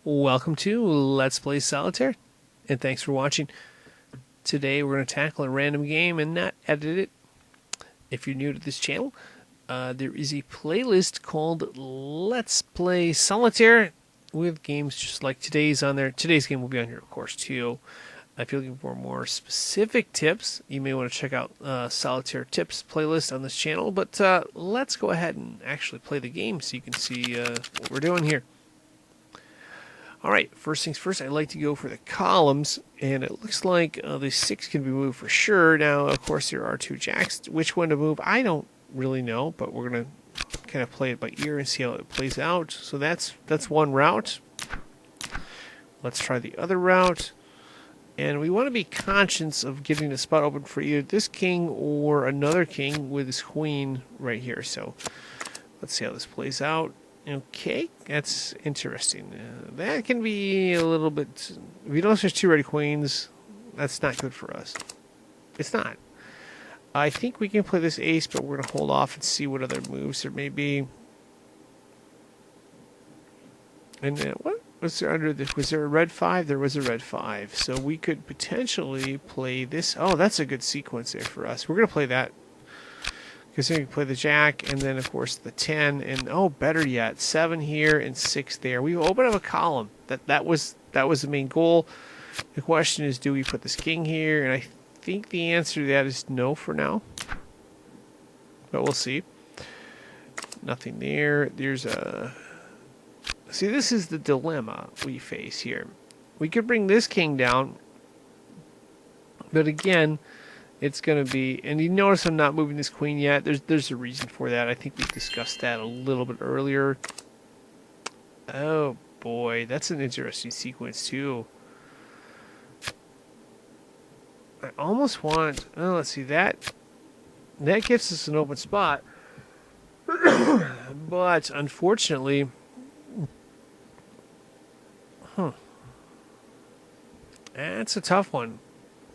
Welcome to Let's Play Solitaire, and thanks for watching. Today we're going to tackle a random game and not edit it. If you're new to this channel, there is a playlist called Let's Play Solitaire with games just like today's on there. Today's game will be on here, of course, too. If you're looking for more specific tips, you may want to check out Solitaire Tips playlist on this channel. But let's go ahead and actually play the game so you can see what we're doing here. Alright, first things first, I like to go for the columns, and it looks like the 6 can be moved for sure. Now, of course, there are 2 jacks. Which one to move, I don't really know, but we're going to kind of play it by ear and see how it plays out. So that's one route. Let's try the other route. And we want to be conscious of getting the spot open for either this king or another king with this queen right here. So let's see how this plays out. Okay, that's interesting. That can be a little bit... If you notice there's 2 red queens, that's not good for us. It's not. I think we can play this ace, but we're going to hold off and see what other moves there may be. And what was there under this? Was there a red 5? There was a red 5. So we could potentially play this. Oh, that's a good sequence there for us. We're going to play that. Because then we play the jack, and then, of course, the 10, and, oh, better yet, 7 here and 6 there. We open up a column. That was the main goal. The question is, do we put this king here? And I think the answer to that is no for now. But we'll see. Nothing there. There's a... See, this is the dilemma we face here. We could bring this king down, but again... It's going to be, and you notice I'm not moving this queen yet. There's a reason for that. I think we discussed that a little bit earlier. Oh boy, that's an interesting sequence too. I almost want, oh, let's see, that gives us an open spot. But unfortunately, that's a tough one.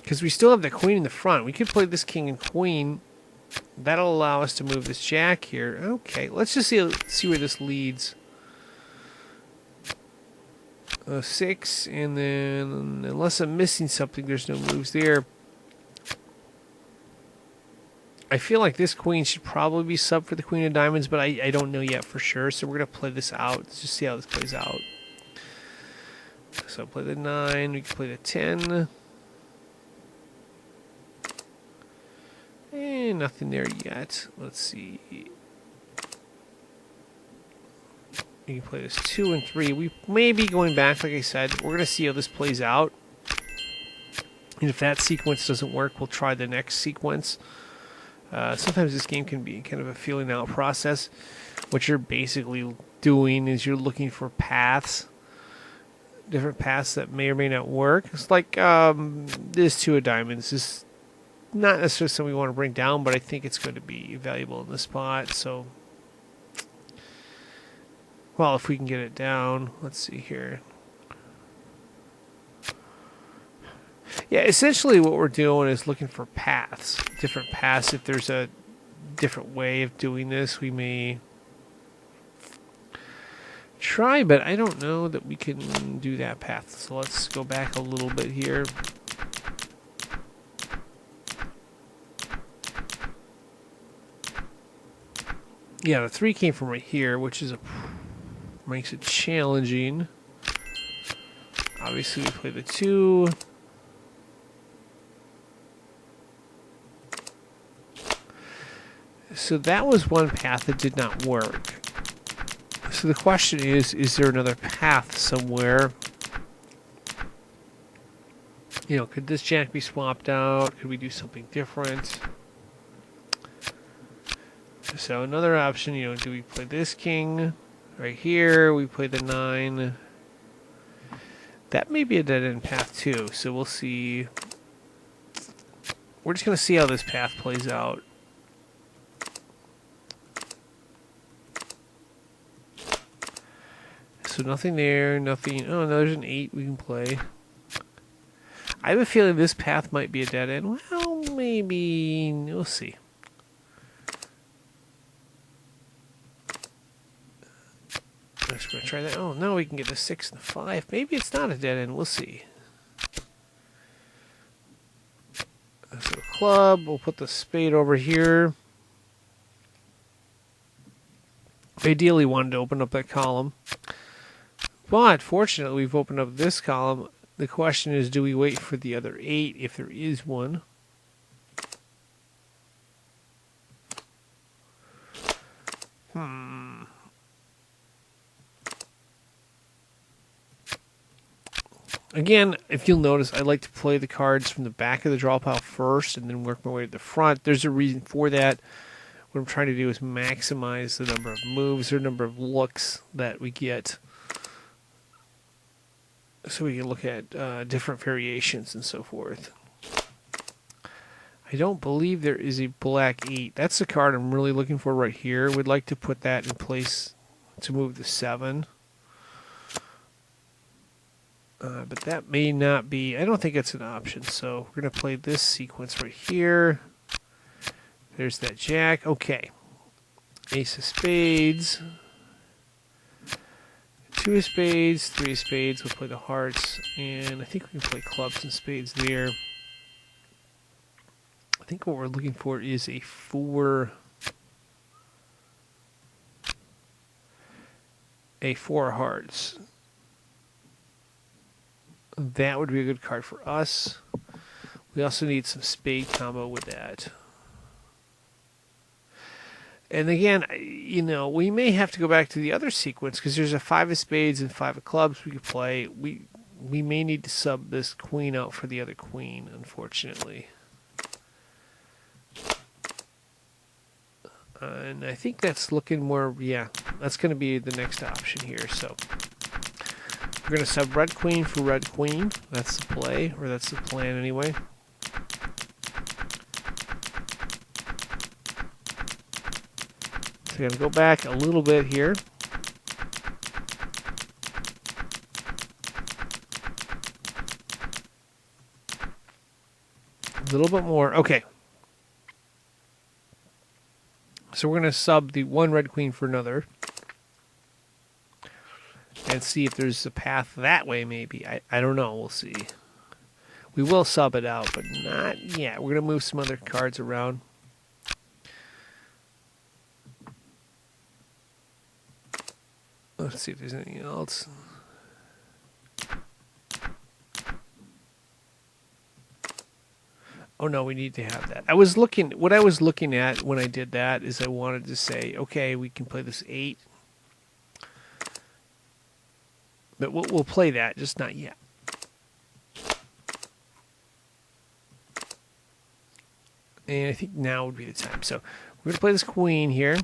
Because we still have the queen in the front. We could play this king and queen. That'll allow us to move this jack here. Okay, let's just see where this leads. 6, and then, unless I'm missing something, there's no moves there. I feel like this queen should probably be sub for the queen of diamonds, but I don't know yet for sure. So we're going to play this out. Let's just see how this plays out. So play the 9. We can play the 10. Nothing there yet. Let's see. You can play this 2 and 3. We may be going back, like I said. We're going to see how this plays out. And if that sequence doesn't work, we'll try the next sequence. Sometimes this game can be kind of a feeling out process. What you're basically doing is you're looking for paths. Different paths that may or may not work. It's like this 2 of diamonds. This not necessarily something we want to bring down, but I think it's going to be valuable in this spot. So, well, if we can get it down, let's see here. Yeah, essentially what we're doing is looking for paths, different paths. If there's a different way of doing this, we may try, but I don't know that we can do that path. So let's go back a little bit here. Yeah, the 3 came from right here, which is makes it challenging. Obviously, we play the 2. So that was one path that did not work. So the question is there another path somewhere? You know, could this jack be swapped out? Could we do something different? So another option, you know, do we play this king right here? We play the 9. That may be a dead-end path too, so we'll see. We're just going to see how this path plays out. So nothing there, nothing. Oh, no, there's an 8 we can play. I have a feeling this path might be a dead end. Well, maybe. We'll see. going to try that. Oh, no, we can get the 6 and the 5. Maybe it's not a dead end. We'll see. So club, we'll put the spade over here. Ideally wanted to open up that column. But fortunately, we've opened up this column. The question is, do we wait for the other 8 if there is one? Again, if you'll notice, I like to play the cards from the back of the draw pile first and then work my way to the front. There's a reason for that. What I'm trying to do is maximize the number of moves or number of looks that we get, so we can look at different variations and so forth. I don't believe there is a black 8. That's the card I'm really looking for right here. We'd like to put that in place to move the 7. But that may not be, I don't think it's an option. So we're going to play this sequence right here. There's that jack. Okay. Ace of spades. 2 of spades, 3 of spades. We'll play the hearts. And I think we can play clubs and spades there. I think what we're looking for is a 4. A 4 of hearts. That would be a good card for us. We also need some spade combo with that. And again, you know, we may have to go back to the other sequence because there's a 5 of spades and 5 of clubs we could play. We may need to sub this queen out for the other queen, unfortunately. And I think that's looking more, yeah, that's going to be the next option here. So we're going to sub red queen for red queen. That's the play, or that's the plan anyway. So we're going to go back a little bit here. A little bit more. Okay. So we're going to sub the 1 red queen for another. And see if there's a path that way, maybe. I don't know. We'll see. We will sub it out, but not yet. We're going to move some other cards around. Let's see if there's anything else. Oh no, we need to have that. What I was looking at when I did that is I wanted to say, okay, we can play this 8. But we'll play that, just not yet. And I think now would be the time. So we're going to play this queen here.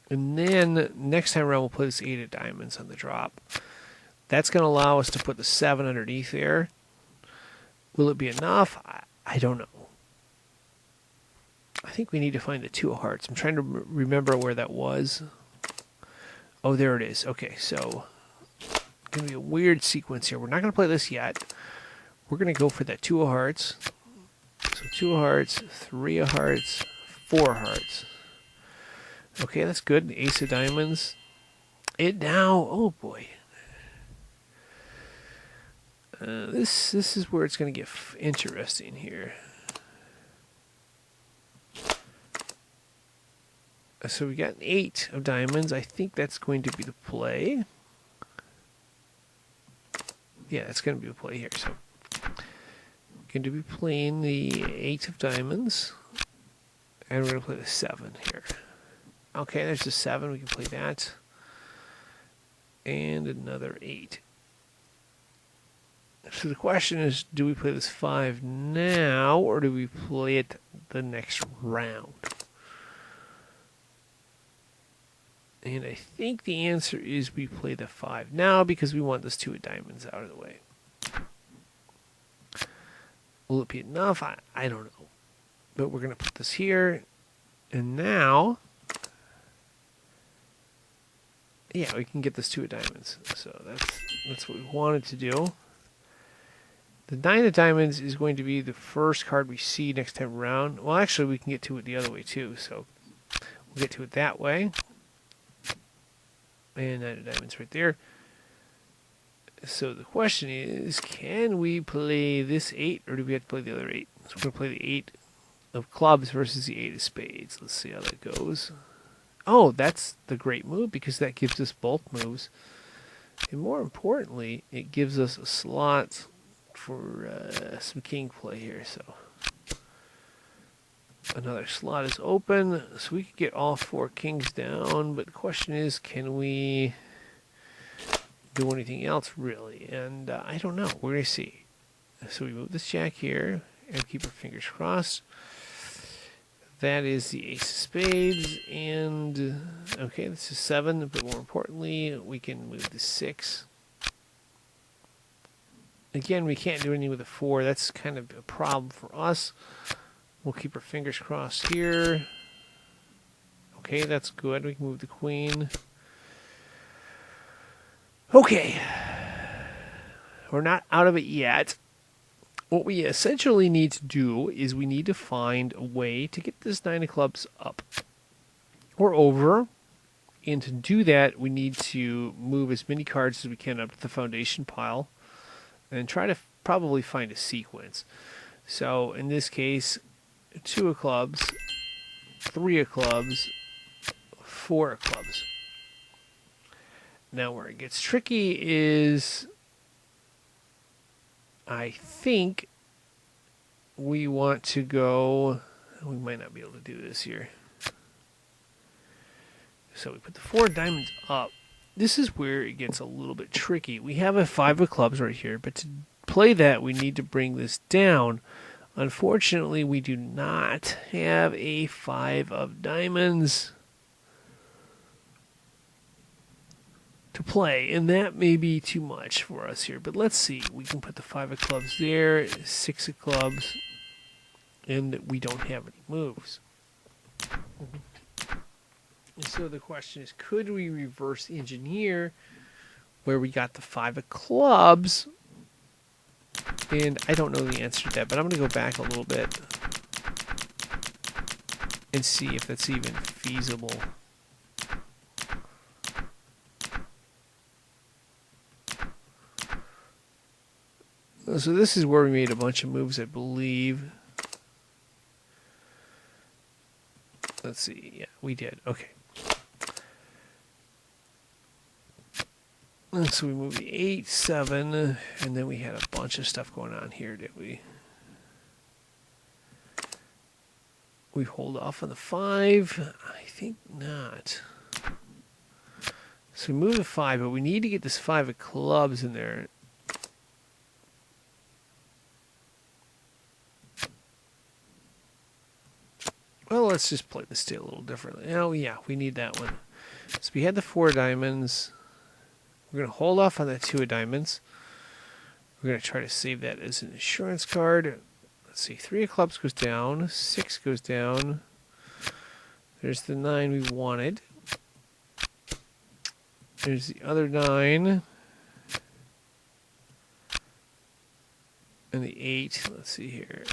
And then next time around, we'll play this 8 of diamonds on the drop. That's going to allow us to put the 7 underneath there. Will it be enough? I don't know. I think we need to find the 2 of hearts. I'm trying to remember where that was. Oh, there it is. Okay, so going to be a weird sequence here. We're not going to play this yet. We're going to go for that 2 of hearts. So 2 of hearts, 3 of hearts, 4 of hearts. Okay, that's good. Ace of diamonds. It now, oh boy. This is where it's going to get interesting here. So we got an 8 of diamonds. I think that's going to be the play. Yeah, that's going to be the play here. So going to be playing the 8 of diamonds. And we're going to play the 7 here. Okay, there's the 7. We can play that. And another 8. So the question is, do we play this 5 now, or do we play it the next round? And I think the answer is we play the 5 now because we want this 2 of diamonds out of the way. Will it be enough? I don't know. But we're going to put this here. And now, yeah, we can get this 2 of diamonds. So that's what we wanted to do. The 9 of diamonds is going to be the first card we see next time around. Well, actually, we can get to it the other way too. So we'll get to it that way. And 9 of diamonds right there. So the question is, can we play this 8, or do we have to play the other 8? So we're going to play the 8 of clubs versus the 8 of spades. Let's see how that goes. Oh, that's the great move, because that gives us both moves. And more importantly, it gives us a slot for some king play here. So another slot is open, so we could get all 4 kings down. But the question is, can we do anything else really? And I don't know. We're going to see. So we move this jack here and keep our fingers crossed. That is the ace of spades, and okay, this is 7, but more importantly, we can move the 6. Again, we can't do anything with a 4. That's kind of a problem for us. We'll keep our fingers crossed here. Okay, that's good. We can move the queen. Okay. We're not out of it yet. What we essentially need to do is we need to find a way to get this 9 of clubs up or over. And to do that, we need to move as many cards as we can up to the foundation pile and try to probably find a sequence. So in this case, 2 of clubs, 3 of clubs, 4 of clubs. Now where it gets tricky is, I think we want to go, we might not be able to do this here. So we put the 4 diamonds up. This is where it gets a little bit tricky. We have a 5 of clubs right here, but to play that, we need to bring this down. Unfortunately, we do not have a 5 of diamonds to play, and that may be too much for us here. But let's see. We can put the 5 of clubs there, 6 of clubs, and we don't have any moves. And so the question is, could we reverse engineer where we got the 5 of clubs? And I don't know the answer to that, but I'm going to go back a little bit and see if that's even feasible. So this is where we made a bunch of moves, I believe. Let's see. Yeah, we did. Okay. So we moved the 8, 7, and then we had a bunch of stuff going on here, did we? We hold off on the 5. I think not. So we move the 5, but we need to get this 5 of clubs in there. Well, let's just play this day a little differently. Oh, yeah, we need that one. So we had the 4 diamonds. We're going to hold off on that 2 of diamonds. We're going to try to save that as an insurance card. Let's see, 3 of clubs goes down. 6 goes down. There's the 9 we wanted. There's the other 9. And the 8. Let's see here.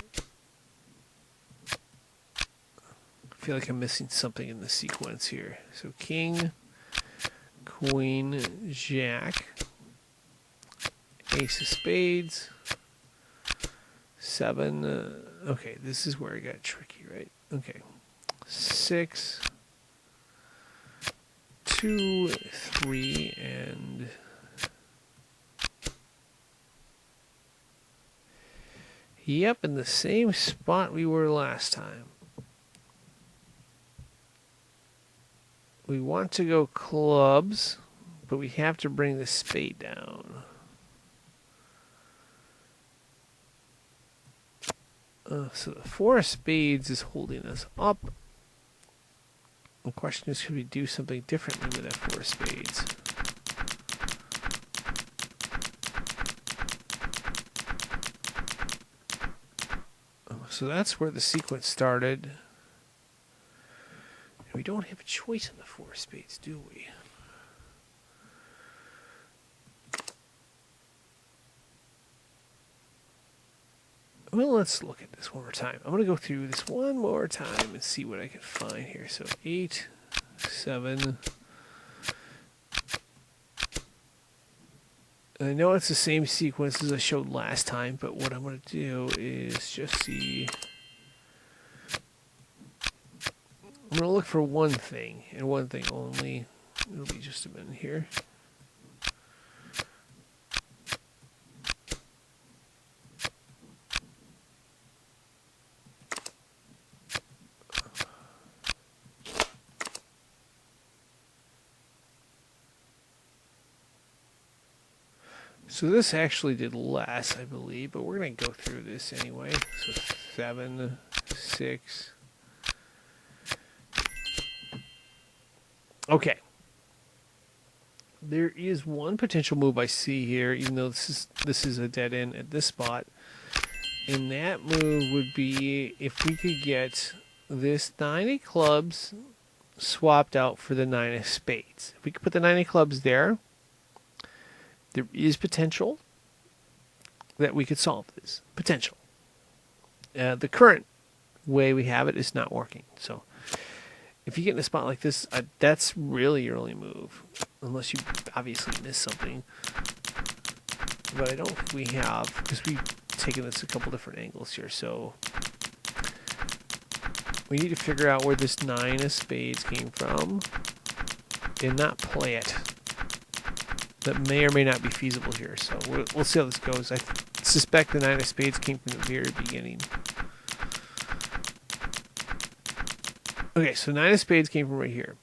I feel like I'm missing something in the sequence here. So king, queen, jack, ace of spades, 7. Okay, this is where it got tricky, right? Okay, 6, 2, 3, and yep, in the same spot we were last time. We want to go clubs, but we have to bring the spade down. So the 4 of spades is holding us up. The question is, could we do something differently with that 4 of spades? So that's where the sequence started. We don't have a choice on the 4 of spades, do we? Well, let's look at this one more time. I'm going to go through this one more time and see what I can find here. So 8, 7, I know it's the same sequence as I showed last time, but what I'm going to do is just see. I'm going to look for one thing, and one thing only. It'll be just a minute here. So this actually did less, I believe, but we're going to go through this anyway. So 7, 6. Okay. There is one potential move I see here, even though this is a dead end at this spot. And that move would be if we could get this 9 of clubs swapped out for the 9 of spades. If we could put the 9 of clubs there, there is potential that we could solve this. Potential. The current way we have it is not working. So if you get in a spot like this, that's really your only move. Unless you obviously miss something. But I don't think we have, because we've taken this a couple different angles here. So we need to figure out where this 9 of spades came from and not play it. That may or may not be feasible here. So we'll see how this goes. I suspect the 9 of spades came from the very beginning. Okay, so 9 of spades came from right here.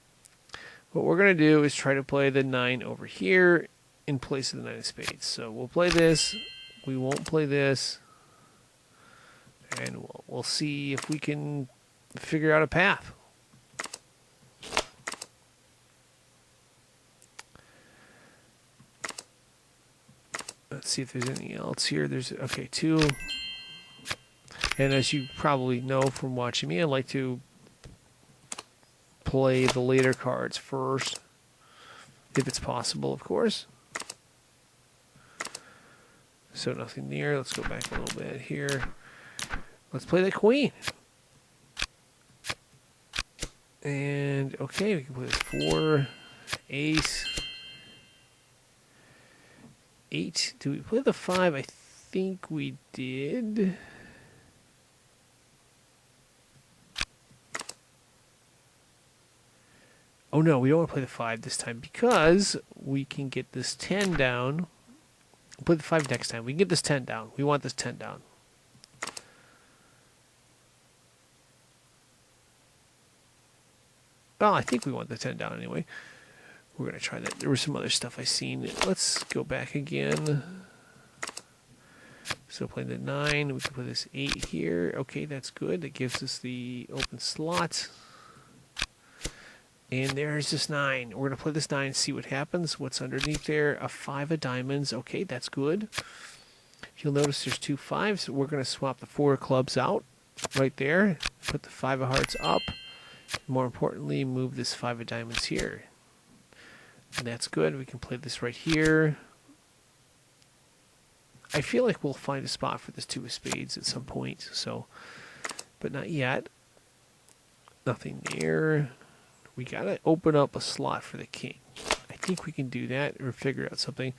What we're going to do is try to play the 9 over here in place of the 9 of spades. So we'll play this. We won't play this. And we'll see if we can figure out a path. Let's see if there's anything else here. There's, okay, 2. And as you probably know from watching me, I like to play the later cards first, if it's possible, of course. So nothing there. Let's go back a little bit here. Let's play the queen. And, okay, we can play this 4, ace, 8. Do we play the 5? I think we did. Oh no, we don't want to play the 5 this time because we can get this 10 down. We'll play the 5 next time. We can get this 10 down. We want this 10 down. Well, I think we want the 10 down anyway. We're going to try that. There was some other stuff I seen. Let's go back again. So playing the 9. We can put this 8 here. Okay, that's good. That gives us the open slot. And there's this 9. We're going to play this 9 and see what happens. What's underneath there? A 5 of diamonds. Okay, that's good. You'll notice there's 2 5s. We're going to swap the 4 of clubs out right there. Put the 5 of hearts up. More importantly, move this 5 of diamonds here. And that's good. We can play this right here. I feel like we'll find a spot for this 2 of spades at some point. So, but not yet. Nothing there. We gotta open up a slot for the king. I think we can do that or figure out something.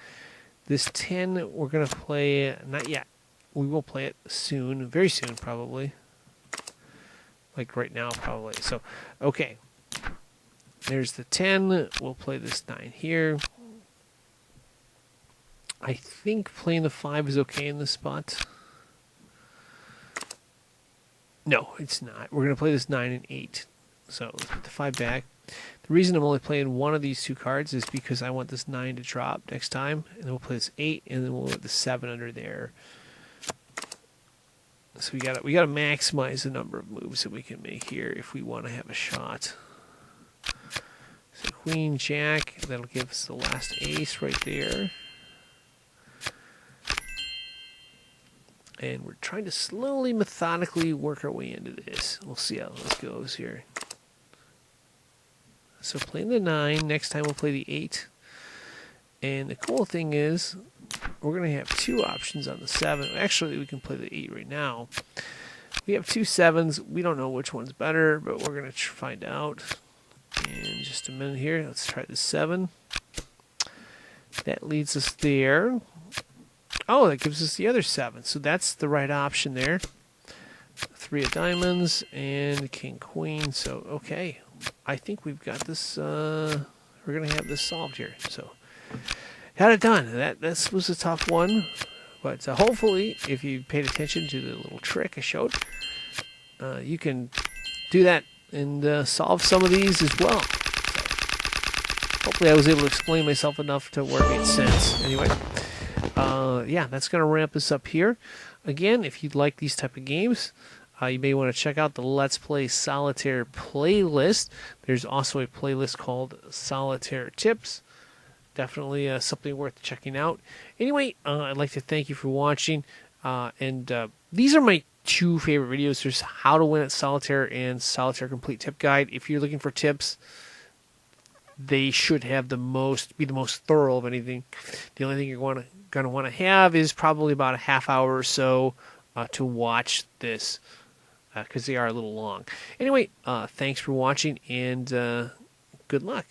This 10, we're gonna play, not yet. We will play it soon, very soon probably. Like right now probably. So, okay. There's the 10. We'll play this 9 here. I think playing the 5 is okay in this spot. No, it's not. We're gonna play this 9 and 8. So let's put the 5 back. The reason I'm only playing one of these 2 cards is because I want this 9 to drop next time. And then we'll play this 8, and then we'll put the 7 under there. So we gotta maximize the number of moves that we can make here if we want to have a shot. So Queen, Jack, that'll give us the last ace right there. And we're trying to slowly, methodically work our way into this. We'll see how this goes here. So playing the 9, next time we'll play the 8. And the cool thing is, we're going to have 2 options on the 7. Actually, we can play the 8 right now. We have 2 7s. We don't know which one's better, but we're going to find out in just a minute here. Let's try the 7. That leads us there. Oh, that gives us the other 7. So that's the right option there. 3 of diamonds and king, queen. So, okay. I think we've got this. We're going to have this solved here. So, had it done. This was a tough one. But hopefully, if you paid attention to the little trick I showed, you can do that and solve some of these as well. So, hopefully I was able to explain myself enough to where it made sense. Anyway, yeah, that's going to wrap us up here. Again, if you'd like these type of games, you may want to check out the Let's Play Solitaire playlist. There's also a playlist called Solitaire Tips. Definitely something worth checking out. Anyway, I'd like to thank you for watching. These are my 2 favorite videos. There's How to Win at Solitaire and Solitaire Complete Tip Guide. If you're looking for tips, they should have be the most thorough of anything. The only thing you're going to want to have is probably about a half hour or so to watch this, because they are a little long. Anyway, thanks for watching, and good luck.